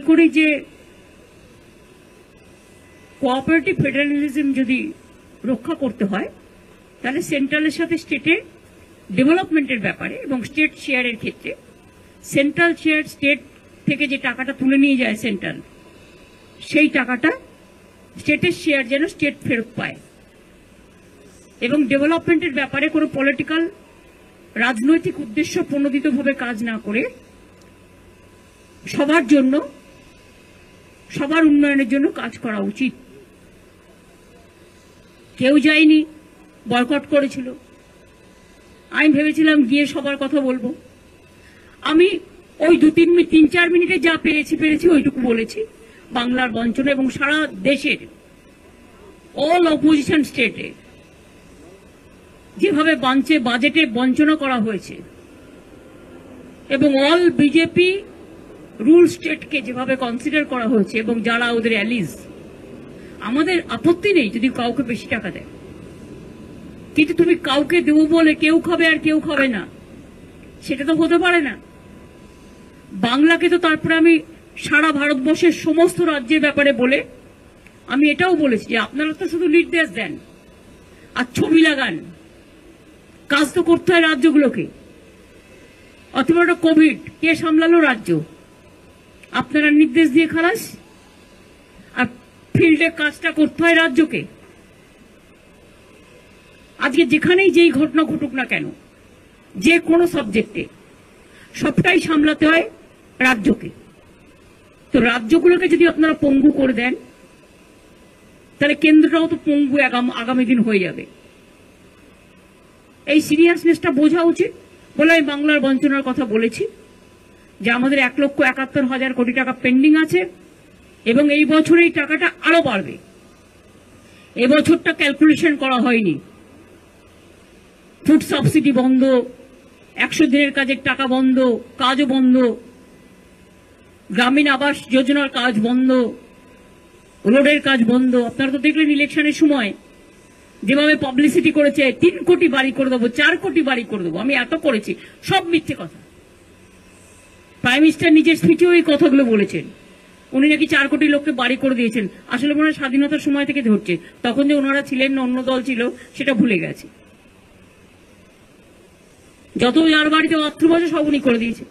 করি যে cooperative federalism যদি রক্ষা করতে হয় তাহলে সেন্ট্রালের সাথে স্টেটের ডেভেলপমেন্টের ব্যাপারে এবং স্টেট শেয়ারের ক্ষেত্রে সেন্ট্রাল শেয়ার স্টেট থেকে যে টাকাটা তুলে নিয়ে যায় সেন্ট্রাল, সেই টাকাটা স্টেটের শেয়ার যেন স্টেট ফেরত পায় এবং ডেভেলপমেন্টের ব্যাপারে কোনো পলিটিক্যাল রাজনৈতিক উদ্দেশ্য প্রণোদিতভাবে কাজ না করে সবার জন্য, সবার উন্নয়নের জন্য কাজ করা উচিত। কেউ যায়নি, বয়কট করেছিল। আমি ভেবেছিলাম গিয়ে সবার কথা বলবো। আমি ওই 3-4 মিনিটে যা পেরেছি ওইটুকু বলেছি। বাংলার বঞ্চনা এবং সারা দেশের অল অপোজিশন স্টেটে যেভাবে বাজেটে বঞ্চনা করা হয়েছে এবং অল বিজেপি রুল স্টেটকে যেভাবে কনসিডার করা হয়েছে এবং যারা ওদের অ্যালিজ, আমাদের আপত্তি নেই যদি কাউকে বেশি টাকা দেয়, কিন্তু তুমি কাউকে দেবো বলে কেউ খাবে আর কেউ খাবে না, সেটা তো হতে পারে না। বাংলাকে তো তারপরে আমি সারা ভারতবর্ষের সমস্ত রাজ্যের ব্যাপারে বলে আমি এটাও বলেছি যে আপনারা তো শুধু নির্দেশ দেন আর ছবি লাগান, কাজ তো করতে হয় রাজ্যগুলোকে। অথবা একটা কোভিড কে সামলালো? রাজ্য। আপনারা নির্দেশ দিয়ে খালাস, আর ফিল্ডে কাজটা করতে হয় রাজ্যকে। আজকে যেখানেই যেই ঘটনা ঘটুক না কেন, যে কোনো সাবজেক্টে সবটাই সামলাতে হয় রাজ্যকে। তো রাজ্যগুলোকে যদি আপনারা পঙ্গু করে দেন তাহলে কেন্দ্রটাও তো পঙ্গু আগামী দিন হয়ে যাবে। এই সিরিয়াসনেসটা বোঝা উচিত বলে আমি বাংলার বঞ্চনার কথা বলেছি যে আমাদের 1,71,000 কোটি টাকা পেন্ডিং আছে এবং এই বছর এই টাকাটা আরো বাড়বে। এবছরটা ক্যালকুলেশন করা হয়নি। ফুড সাবসিডি বন্ধ, 100 দিনের কাজের টাকা বন্ধ, কাজও বন্ধ, গ্রামীণ আবাস যোজনার কাজ বন্ধ, রোডের কাজ বন্ধ। আপনারা তো দেখলেন ইলেকশনের সময় যেভাবে পাবলিসিটি করেছে, 3 কোটি বাড়ি করে দেবো, 4 কোটি বাড়ি করে দেবো, আমি এত করেছি, সব মিথ্যে কথা। প্রাইম মিনিস্টার নিজের স্পিচেও এই কথাগুলো বলেছেন। উনি নাকি 4 কোটি লোককে বাড়ি করে দিয়েছেন। আসলে মনে হয় স্বাধীনতার সময় থেকে ধরছে, তখন যে ওনারা ছিলেন না, অন্য দল ছিল, সেটা ভুলে গেছে। যত যার বাড়িতে বাথরুম আছে সব উনি করে দিয়েছে।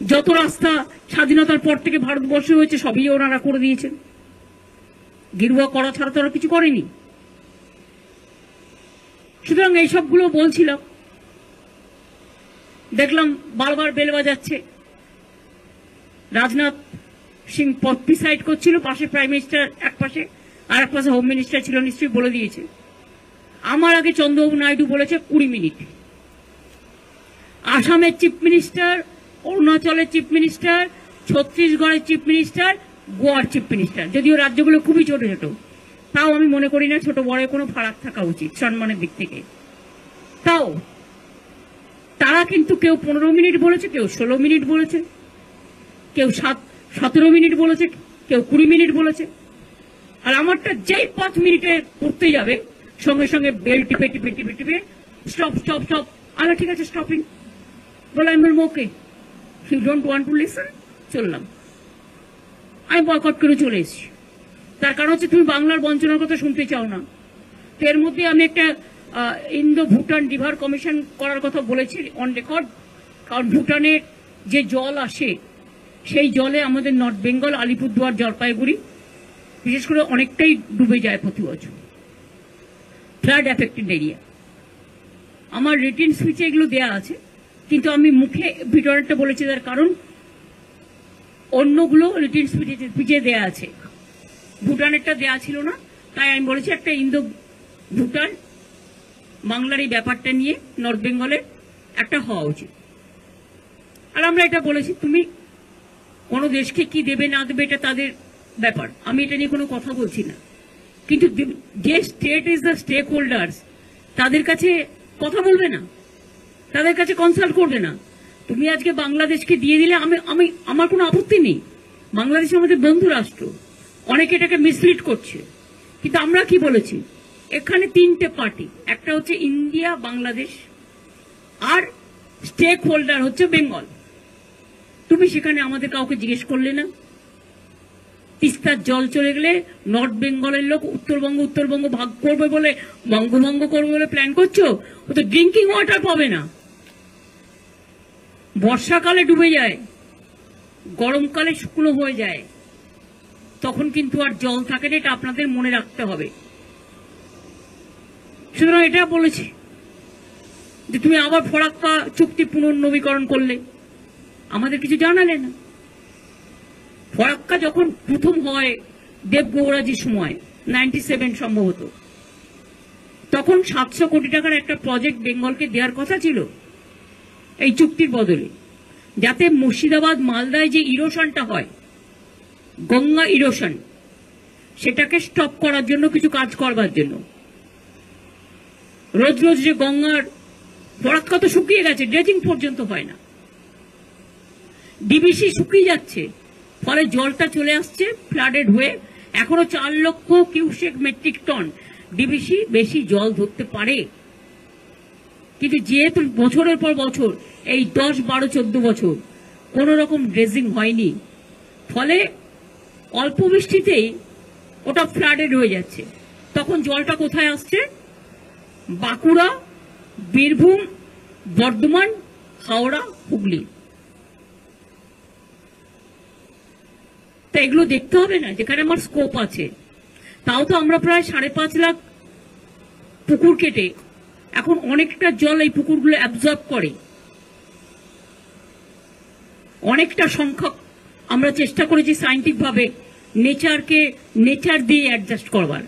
যত রাস্তা স্বাধীনতার পর থেকে ভারতবর্ষে হয়েছে সবই ওনারা করে দিয়েছেন। গেরুয়া করা ছাড়া তো ওরা কিছু করেনি। সুতরাং এইসবগুলো বলছিলাম, দেখলাম বারবার বেল বাজাচ্ছে। রাজনাথ সিং প্রিসাইড করছিল, পাশে প্রাইম মিনিস্টার এক পাশে, আর এক পাশে হোম মিনিস্টার ছিল, নিশ্চয়ই বলে দিয়েছে। আমার আগে চন্দ্রবাবু নাইডু বলেছে 20 মিনিট। আসামের চিফ মিনিস্টার, অরুণাচলের চিফ মিনিস্টার, ছত্তিশগড়ের চিফ মিনিস্টার, গোয়ার চিফ মিনিস্টার, যদিও রাজ্যগুলো খুবই ছোট ছোট, তাও আমি মনে করি না ছোট বড় কোনো ফারাক থাকা উচিত সম্মানের দিক থেকে। তাও তারা কিন্তু কেউ 15 মিনিট বলেছে, কেউ 16 মিনিট বলেছে, কেউ 17 মিনিট বলেছে, কেউ 20 মিনিট বলেছে। আর আমারটা যেই 5 মিনিটে করতে যাবে সঙ্গে সঙ্গে বেল টিপে টিপে টিপে টিপে স্টপ স্টপ স্টপ। আচ্ছা ঠিক আছে, স্টপিং বলে আমি বলবো okay, you don't want to listen, চললাম। আমি বয়কট করে চলে এসেছি। তার কারণ হচ্ছে তুমি বাংলার বঞ্চনার কথা শুনতে চাও না। তো এর মধ্যে আমি একটা ইন্দো ভুটান রিভার কমিশন করার কথা বলেছি অন রেকর্ড। কারণ ভুটানের যে জল আসে সেই জলে আমাদের নর্থ বেঙ্গল, আলিপুরদুয়ার, জলপাইগুড়ি বিশেষ করে অনেকটাই ডুবে যায় প্রতি বছর, ফ্লাড এফেক্টেড এরিয়া। আমার রিটেন স্পিচে এগুলো দেয়া আছে, কিন্তু আমি মুখে ভিডিওটা বলেছি তার কারণ অন্যগুলো রিটেন স্পিচে দেয়া আছে, ভুটানেরটা দেয়া ছিল না। তাই আমি বলেছি একটা ইন্দো ভুটান বাংলার এই ব্যাপারটা নিয়ে নর্থ বেঙ্গলের একটা হওয়া উচিত। আর আমরা এটা বলেছি তুমি কোনো দেশকে কি দেবে না দেবে এটা তাদের ব্যাপার, আমি এটা নিয়ে কোনো কথা বলছি না। কিন্তু যে state is the stakeholders, তাদের কাছে কথা বলবে না, তাদের কাছে কনসাল্ট করবে না। তুমি আজকে বাংলাদেশকে দিয়ে দিলে আমি আমার কোনো আপত্তি নেই। বাংলাদেশ আমাদের বন্ধু রাষ্ট্র, অনেকে এটাকে মিসলিড করছে। কিন্তু আমরা কি বলেছি, এখানে 3টে পার্টি, একটা হচ্ছে ইন্ডিয়া, বাংলাদেশ, আর স্টেক হোল্ডার হচ্ছে বেঙ্গল। তুমি সেখানে আমাদের কাউকে জিজ্ঞেস করলে না। তিস্তার জল চলে গেলে নর্থ বেঙ্গলের লোক উত্তরবঙ্গ ভাগ করবে বলে, বঙ্গভঙ্গ করবে বলে প্ল্যান করছো। ও তো ড্রিঙ্কিং ওয়াটার পাবে না। বর্ষাকালে ডুবে যায়, গরমকালে শুকনো হয়ে যায়, তখন কিন্তু আর জল থাকে না। এটা আপনাদের মনে রাখতে হবে। সুতরাং এটা বলেছি যে তুমি আবার ফরাক্কা চুক্তি পুনর্নবীকরণ করলে, আমাদের কিছু জানালে না। ফরাক্কা যখন প্রথম হয় দেবগৌড়াজির সময় 97 সম্ভবত, তখন 700 কোটি টাকার একটা প্রজেক্ট বেঙ্গলকে দেওয়ার কথা ছিল এই চুক্তির বদলে, যাতে মুর্শিদাবাদ মালদায় যে ইরোশনটা হয়, গঙ্গা ইরোশন, সেটাকে স্টপ করার জন্য কিছু কাজ করবার জন্য। রোজ রোজ যে গঙ্গার ফরাক্কা তো শুকিয়ে গেছে, ড্রেজিং পর্যন্ত হয় না, ডিবিসি শুকিয়ে যাচ্ছে, ফলে জলটা চলে আসছে ফ্লাডেড হয়ে। এখনো 4 লক্ষ কিউসেক মেট্রিক টন ডিবিসি বেশি জল ধরতে পারে। কিন্তু যেহেতু বছরের পর বছর, এই 10, 12, 14 বছর কোন রকম ড্রেজিং হয়নি, ফলে অল্প বৃষ্টিতেই ওটা ফ্লাডেড হয়ে যাচ্ছে। তখন জলটা কোথায় আসছে? বাঁকুড়া, বীরভূম, বর্ধমান, হাওড়া, হুগলি। তা এগুলো দেখতে হবে না, যেখানে আমার স্কোপ আছে। তাও তো আমরা প্রায় 5.5 লাখ পুকুর কেটে এখন অনেকটা জল এই পুকুরগুলো অ্যাবজর্ব করে। অনেকটা সংখ্যক আমরা চেষ্টা করেছি সায়েন্টিফিক ভাবে নেচার দিয়ে অ্যাডজাস্ট করবার।